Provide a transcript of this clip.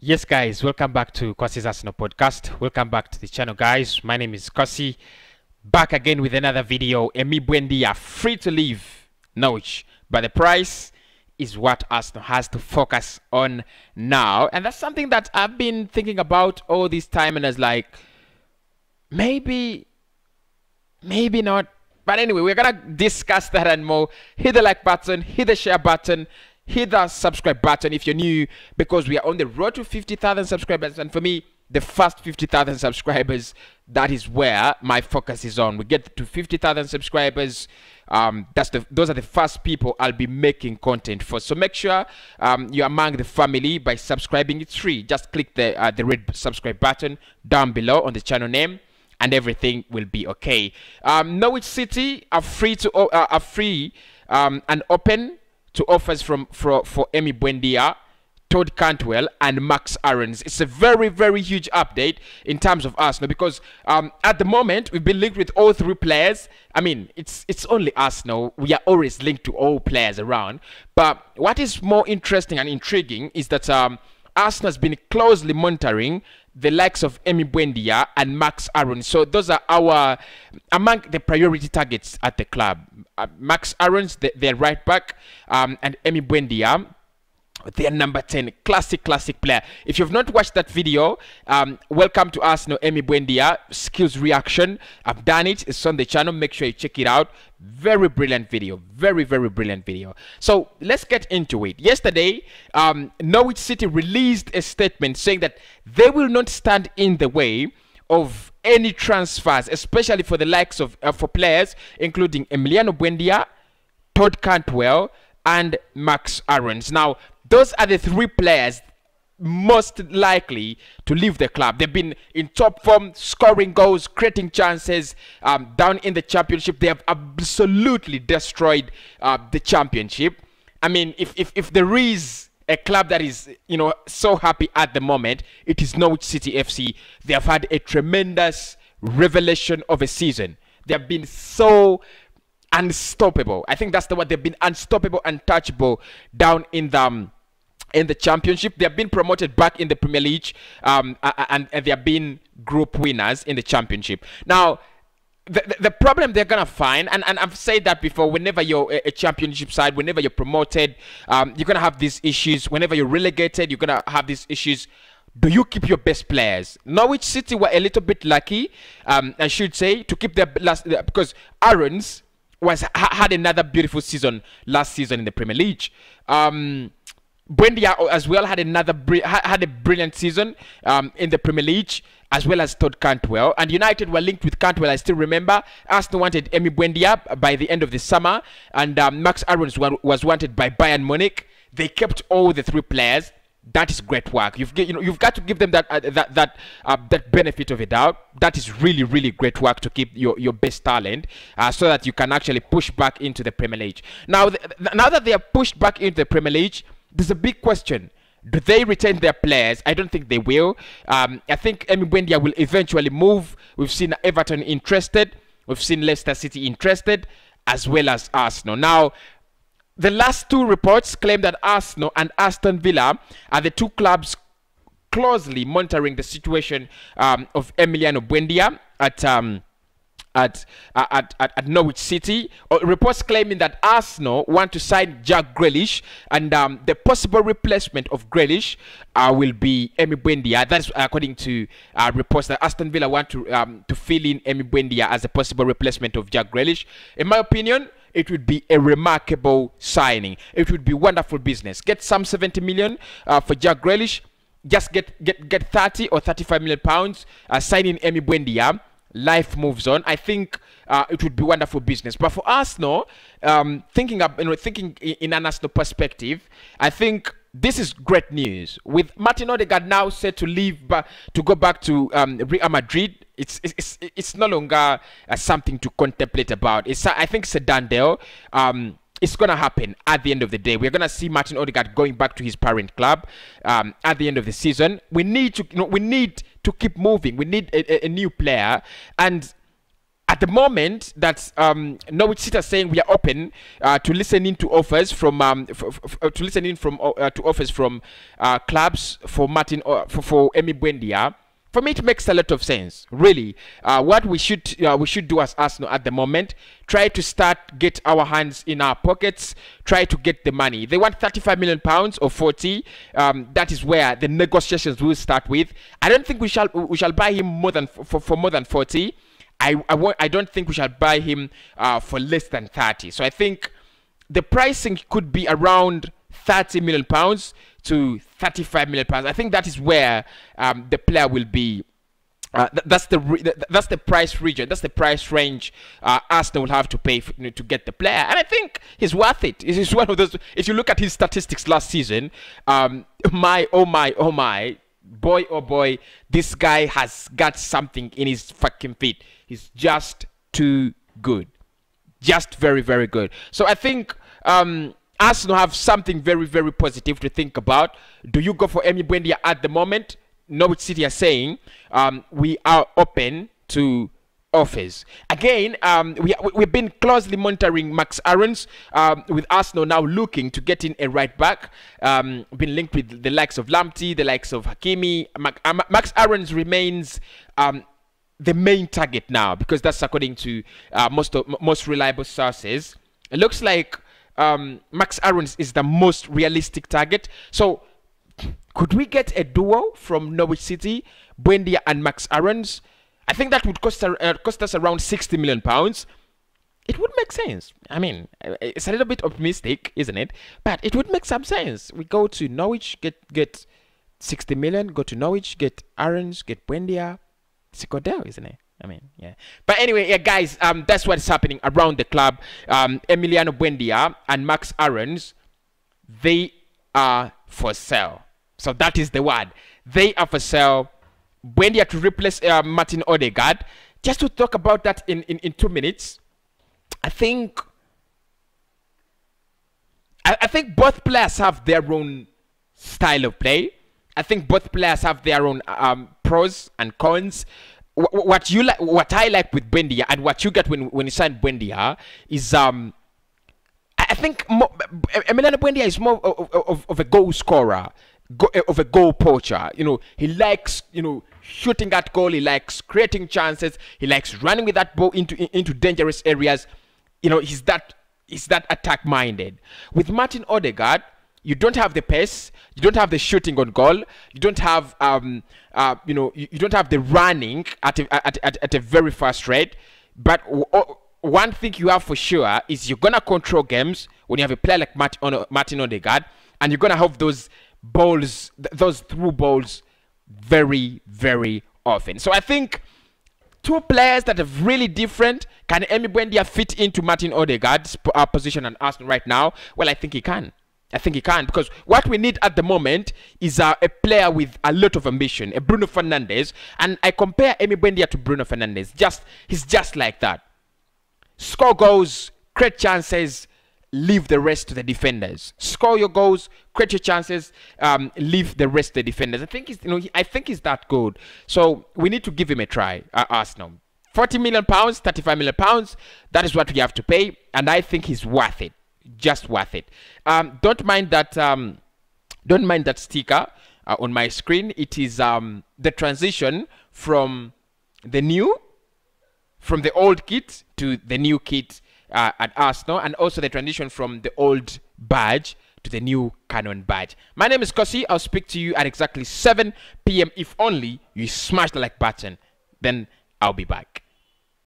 Yes, guys, welcome back to Kosi's Arsenal podcast. Welcome back to the channel, guys. My name is Kosi. Back again with another video. BUENDIA free to leave Norwich, but the price is what Arsenal has to focus on now, and that's something that I've been thinking about all this time, and I was like, maybe not. But anyway, we're gonna discuss that and more. Hit the like button, hit the share button, hit the subscribe button if you're new, because we are on the road to 50,000 subscribers, and for me, the first 50,000 subscribers, that is where my focus is on. We get to 50,000 subscribers, those are the first people I'll be making content for. So make sure you're among the family by subscribing. It's free. Just click the red subscribe button down below on the channel name, and everything will be okay. Norwich City are free and open to offers for BUENDIA, Todd Cantwell, and Max Aarons. It's a very, very huge update in terms of Arsenal, because at the moment we've been linked with all three players. I mean, it's only Arsenal. We are always linked to all players around. But what is more interesting and intriguing is that Arsenal has been closely monitoring the likes of BUENDIA and Max Aarons. So those are among the priority targets at the club. Max Aarons, their right back, and BUENDIA, their number 10, classic player. If you've not watched that video, welcome to Arsenal BUENDIA skills reaction. I've done it. It's on the channel. Make sure you check it out. Very brilliant video. Very brilliant video. So let's get into it. Yesterday, Norwich City released a statement saying that they will not stand in the way of any transfers, especially for the likes of for players including BUENDIA, Todd Cantwell, and Max Aarons. Now, those are the three players most likely to leave the club. They've been in top form, scoring goals, creating chances down in the championship. They have absolutely destroyed the championship. I mean, if there is a club that is, so happy at the moment, it is Norwich City FC. They have had a tremendous revelation of a season. They have been so unstoppable. I think that's the word. They've been unstoppable, untouchable down in the championship. They have been promoted back in the Premier League, and they have been group winners in the championship. Now, the problem they're gonna find, and I've said that before, whenever you're a championship side, whenever you're promoted, you're gonna have these issues. Whenever you're relegated, you're gonna have these issues. Do you keep your best players? Norwich City were a little bit lucky, I should say, to keep their last, because Aarons had another beautiful season last season in the Premier League. BUENDIA as well had a brilliant season in the Premier League, as well as Todd Cantwell. And United were linked with Cantwell, I still remember. Arsenal wanted BUENDIA by the end of the summer, and Max Aarons was wanted by Bayern Munich. They kept all the three players. That is great work. You've got to give them that benefit of a doubt. That is really great work to keep your best talent, so that you can actually push back into the Premier League. Now, now that they are pushed back into the Premier League, there's a big question. Do they retain their players? I don't think they will. I think BUENDIA will eventually move. We've seen Everton interested. We've seen Leicester City interested, as well as Arsenal. Now, the last two reports claim that Arsenal and Aston Villa are the two clubs closely monitoring the situation of BUENDIA at Norwich City. Reports claiming that Arsenal want to sign Jack Grealish, and the possible replacement of Grealish will be BUENDIA. That's according to reports that Aston Villa want to fill in BUENDIA as a possible replacement of Jack Grealish. In my opinion, it would be a remarkable signing. It would be wonderful business. Get some 70 million for Jack Grealish. Just get 30 or 35 million pounds. Signing BUENDIA. Life moves on. I think it would be wonderful business. But for Arsenal, thinking in an Arsenal perspective, I think this is great news. With Martin Odegaard now set to leave, to go back to Real Madrid, it's no longer something to contemplate about. I think it's a done deal. It's gonna happen at the end of the day. We're gonna see Martin Odegaard going back to his parent club at the end of the season. We need to keep moving. We need a new player, and at the moment that Norwich City are saying we are open to listening to offers from to offers from clubs for for Emi Buendia. For me, it makes a lot of sense, really. What we should do as Arsenal at the moment, try to get our hands in our pockets, try to get the money. They want 35 million pounds or 40. That is where the negotiations will start with. I don't think we shall buy him more than for more than 40. I don't think we shall buy him for less than 30. So I think the pricing could be around 30 million pounds to 35 million pounds. I think that is where the player will be. That's the price region. That's the price range Arsenal will have to pay to get the player, and I think he's worth it. He's one of those. If you look at his statistics last season, my boy, oh boy, this guy has got something in his fucking feet. He's just too good, just very, very good. So I think Arsenal have something very, very positive to think about. Do you go for Emi Buendia at the moment? Norwich City are saying we are open to offers. Again, we've been closely monitoring Max Aarons, with Arsenal now looking to get in a right back. Been linked with the likes of Lamptey, the likes of Hakimi. Max Aarons remains the main target now, because that's according to most reliable sources. It looks like Max Aarons is the most realistic target. So could we get a duo from Norwich City, Buendia and Max Aarons? I think that would cost us around 60 million pounds. It would make sense. I mean, it's a little bit optimistic, isn't it? But it would make some sense. We go to Norwich, get 60 million, go to Norwich, get Aarons, get Buendia. It's a good deal, isn't it? I mean, yeah. But anyway, yeah, guys, that's what's happening around the club. Emiliano Buendia and Max Aarons, they are for sale. So that is the word. They are for sale. Buendia to replace Martin Odegaard. Just to talk about that in 2 minutes. I think both players have their own style of play. I think both players have their own pros and cons. What I like with Buendia and what you get when you sign Buendia is I think Emiliano Buendia is more of a goal scorer, of a goal poacher. You know, he likes shooting at goal. He likes creating chances. He likes running with that ball into dangerous areas. You know, he's that attack minded. With Martin Odegaard, you don't have the pace, you don't have the shooting on goal, you don't have you don't have the running at a very fast rate. But one thing you have for sure is you're gonna control games when you have a player like Martin Odegaard, and you're gonna have those balls, those through balls, very, very often. So I think two players that are really different. Can Emi Buendia fit into Martin Odegaard's position at Arsenal right now? Well, I think he can. I think he can, because what we need at the moment is a player with a lot of ambition, a Bruno Fernandes. And I compare Emi Buendia to Bruno Fernandes. He's just like that. Score goals, create chances, leave the rest to the defenders. Score your goals, create your chances, leave the rest to the defenders. I think he's that good. So we need to give him a try at Arsenal. 40 million pounds, 35 million pounds. That is what we have to pay, and I think he's worth it. Just worth it. Don't mind that sticker on my screen. It is the transition from the old kit to the new kit at Arsenal, and also the transition from the old badge to the new Canon badge. My name is Kosi. I'll speak to you at exactly 7 p.m. if only you smash the like button. Then I'll be back.